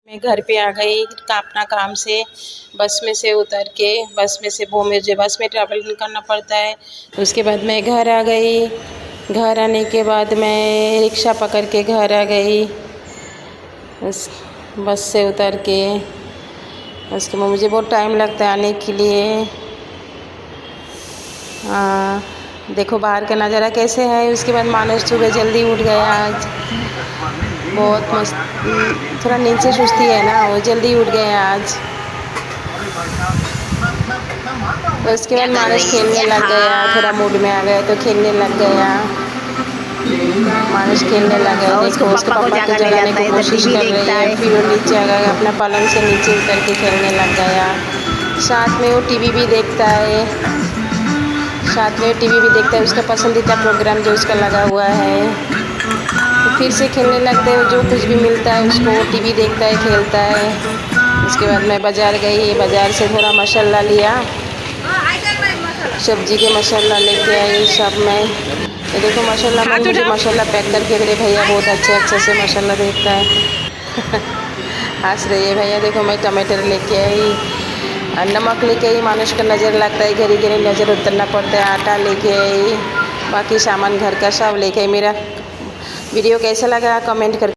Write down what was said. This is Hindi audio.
मैं घर पे आ गई अपना काम से। बस में से उतर के मुझे बस में ट्रैवल करना पड़ता है। उसके बाद मैं घर आ गई। घर आने के बाद मैं रिक्शा पकड़ के घर आ गई। उस बस से उतर के उसके बाद मुझे बहुत टाइम लगता है आने के लिए। देखो बाहर का नज़ारा कैसे है। उसके बाद मानस सुबह जल्दी उठ गया आज, बहुत मस्त। थोड़ा नींद से सुस्ती है ना, वो जल्दी उठ गया आज। तो उसके बाद मानस खेलने लग गया, थोड़ा मूड में आ गया तो खेलने लग गया। मानस खेलने लग गया। देखो उसके पापा को जगाने की कोशिश कर रही है, फिर वो नीचे आ गया, अपना पलंग से नीचे उतर के खेलने लग गया। साथ में वो टीवी भी देखता है, उसका पसंदीदा प्रोग्राम जो उसका लगा हुआ है। तो फिर से खेलने लगते हैं, जो कुछ भी मिलता है उसको टीवी देखता है, खेलता है। उसके बाद मैं बाज़ार गई, बाज़ार से थोड़ा मसाला लिया, सब्जी के मसाला लेके आई सब में। ये देखो मसाला में मुझे मसाला पैक करके मेरे भैया बहुत अच्छे से मसाला देखता है। हंस रही है भैया। देखो मैं टमाटर लेके आई, नमक लेके आई। मानुष का नज़र लगता है, घड़ी घड़ी नज़र उतरना पड़ता है। आटा लेके आई, बाकी सामान घर का सब लेके आई। मेरा वीडियो कैसा लगा कमेंट कर